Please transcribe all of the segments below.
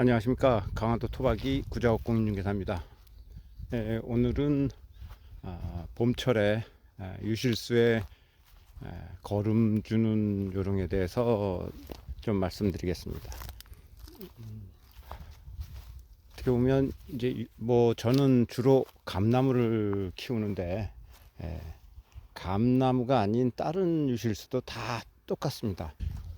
안녕하십니까. 강화도 토박이 구자욱 공인중개사입니다. 오늘은 봄철에 유실수에 거름 주는 요령에 대해서 좀 말씀드리겠습니다. 어떻게 보면 이제 뭐 저는 주로 감나무를 키우는데 감나무가 아닌 다른 유실수도 다 똑같습니다.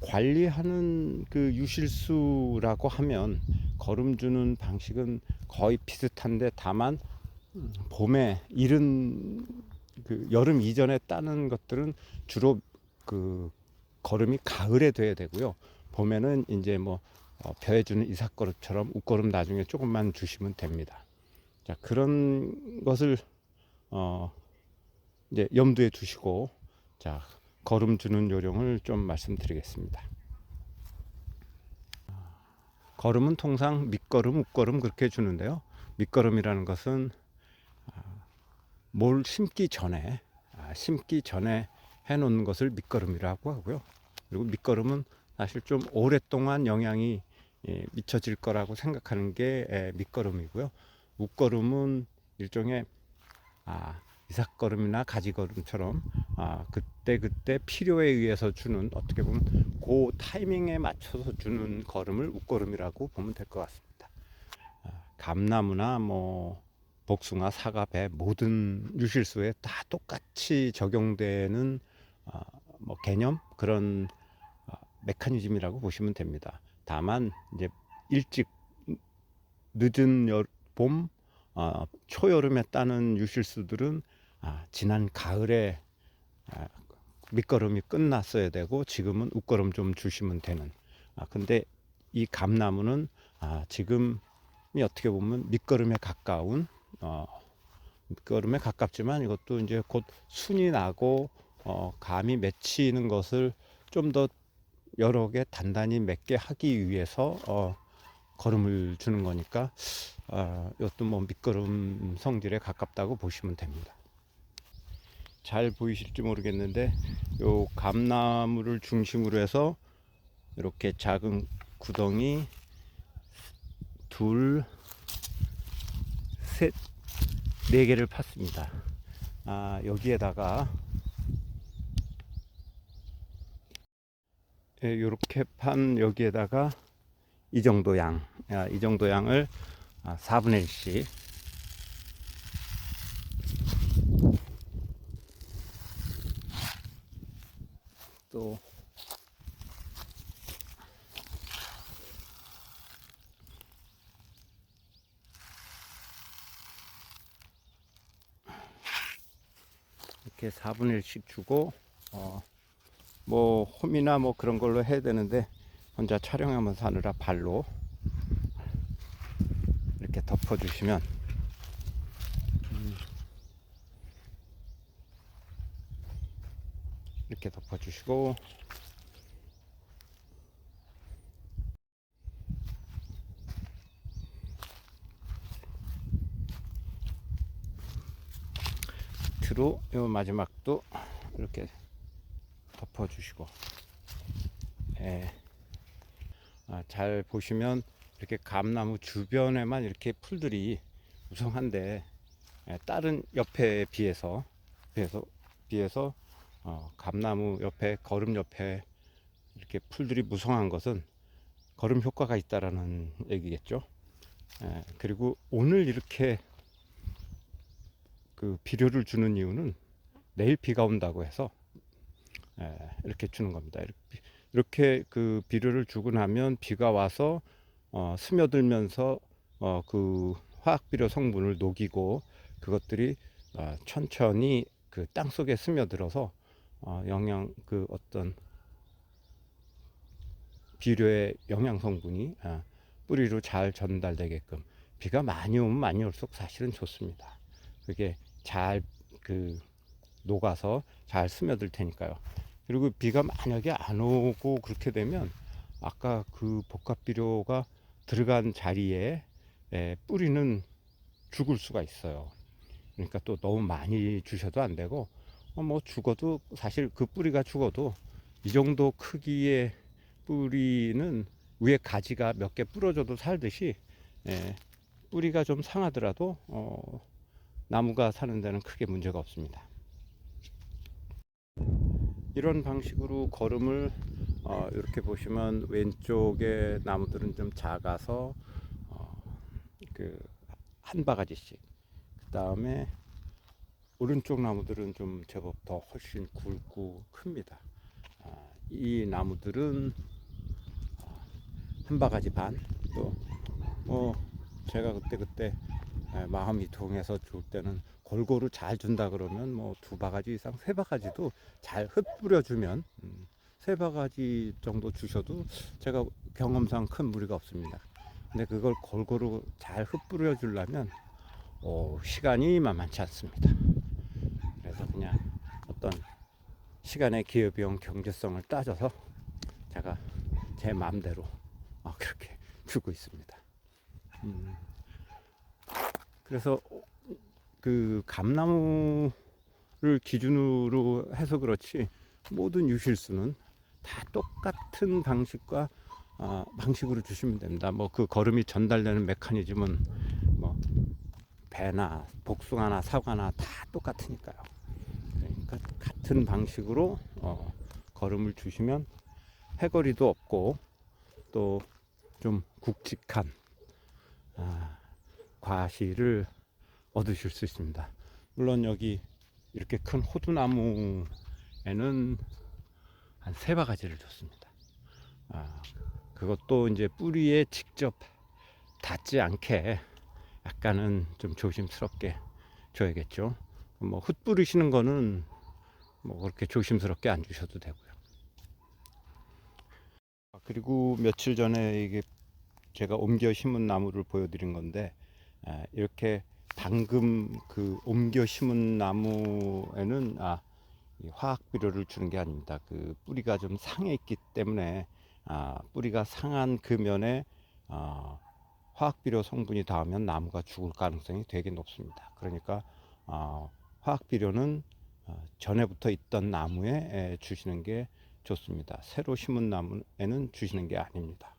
관리하는 그 유실수라고 하면 거름 주는 방식은 거의 비슷한데, 다만 봄에 이른 그 여름 이전에 따는 것들은 주로 그 거름이 가을에 돼야 되고요. 봄에는 이제 뭐 벼에 주는 이삭거름처럼 웃거름 나중에 조금만 주시면 됩니다. 자, 그런 것을 이제 염두에 두시고, 자, 거름 주는 요령을 좀 말씀드리겠습니다. 거름은 통상 밑거름, 웃거름 그렇게 주는데요. 밑거름이라는 것은 뭘 심기 전에 해놓는 것을 밑거름이라고 하고요. 그리고 밑거름은 사실 좀 오랫동안 영향이 미쳐질 거라고 생각하는 게 밑거름이고요. 웃거름은 일종의 이삭거름이나 가지거름처럼 그때 필요에 의해서 주는, 어떻게 보면 그 타이밍에 맞춰서 주는 걸음을 웃걸음이라고 보면 될 것 같습니다. 감나무나 뭐 복숭아, 사과, 배 모든 유실수에 다 똑같이 적용되는 뭐 개념, 그런 메커니즘이라고 보시면 됩니다. 다만 이제 일찍 늦은 봄, 초여름에 따는 유실수들은 지난 가을에 밑거름이 끝났어야 되고 지금은 웃거름 좀 주시면 되는. 근데 이 감나무는 지금이 어떻게 보면 밑거름에 가까운, 밑거름에 가깝지만 이것도 이제 곧 순이 나고 감이 맺히는 것을 좀 더 여러 개 단단히 맺게 하기 위해서 거름을 주는 거니까 이것도 뭐 밑거름 성질에 가깝다고 보시면 됩니다. 잘 보이실지 모르겠는데 요 감나무를 중심으로 해서 이렇게 작은 구덩이 둘, 셋, 네 개를 팠습니다. 여기에다가 이렇게 판 여기에다가 이 정도 양을 4분의 1씩 또 이렇게 4분의 1씩 주고 뭐 홈이나 뭐 그런 걸로 해야 되는데 혼자 촬영하면서 하느라 발로 이렇게 덮어 주시면 이렇게 덮어 주시고, 밑으로 요 마지막도 이렇게 덮어 주시고, 잘 보시면 이렇게 감나무 주변에만 이렇게 풀들이 무성한데, 다른 옆에 비해서 감나무 옆에, 거름 옆에 이렇게 풀들이 무성한 것은 거름 효과가 있다라는 얘기겠죠. 그리고 오늘 이렇게 그 비료를 주는 이유는 내일 비가 온다고 해서 이렇게 주는 겁니다. 이렇게 그 비료를 주고 나면 비가 와서 스며들면서 그 화학 비료 성분을 녹이고, 그것들이 천천히 그 땅 속에 스며들어서 영양, 그 어떤 비료의 영양 성분이 뿌리로 잘 전달되게끔, 비가 많이 오면 많이 올수록 사실은 좋습니다. 그게 잘 그 녹아서 잘 스며들 테니까요. 그리고 비가 만약에 안 오고 그렇게 되면 아까 그 복합 비료가 들어간 자리에 뿌리는 죽을 수가 있어요. 그러니까 또 너무 많이 주셔도 안 되고, 뭐 죽어도, 사실 그 뿌리가 죽어도 이 정도 크기의 뿌리는 위에 가지가 몇 개 부러져도 살듯이 예, 뿌리가 좀 상하더라도 나무가 사는 데는 크게 문제가 없습니다. 이런 방식으로 거름을 이렇게 보시면 왼쪽에 나무들은 좀 작아서 그 한 바가지씩, 그 다음에 오른쪽 나무들은 좀 제법 더 훨씬 굵고 큽니다. 이 나무들은 한 바가지 반, 또 뭐 제가 그때 마음이 동해서 줄 때는 골고루 잘 준다 그러면 뭐 두 바가지 이상, 세 바가지도 잘 흩뿌려 주면 세 바가지 정도 주셔도 제가 경험상 큰 무리가 없습니다. 근데 그걸 골고루 잘 흩뿌려 주려면 시간이 만만치 않습니다. 그래서 그냥 어떤 시간의 기회비용 경제성을 따져서 제가 제 마음대로 그렇게 주고 있습니다. 그래서 그 감나무를 기준으로 해서 그렇지 모든 유실수는 다 똑같은 방식으로 주시면 됩니다. 뭐 그 거름이 전달되는 메커니즘은 뭐 배나 복숭아나 사과나 다 똑같으니까요. 그러니까 같은 방식으로 거름을 주시면 해거리도 없고 또 좀 굵직한 과실을 얻으실 수 있습니다. 물론 여기 이렇게 큰 호두나무에는 한 세 바가지를 줬습니다. 그것도 이제 뿌리에 직접 닿지 않게 약간은 좀 조심스럽게 줘야겠죠. 뭐 흩뿌리시는 거는 뭐 그렇게 조심스럽게 안 주셔도 되고요. 그리고 며칠 전에 이게 제가 옮겨 심은 나무를 보여드린 건데, 이렇게 방금 그 옮겨 심은 나무에는 이 화학 비료를 주는 게 아닙니다. 그 뿌리가 좀 상해 있기 때문에 뿌리가 상한 그 면에 화학 비료 성분이 닿으면 나무가 죽을 가능성이 되게 높습니다. 그러니까 화학 비료는 전에부터 있던 나무에 주시는 게 좋습니다. 새로 심은 나무에는 주시는 게 아닙니다.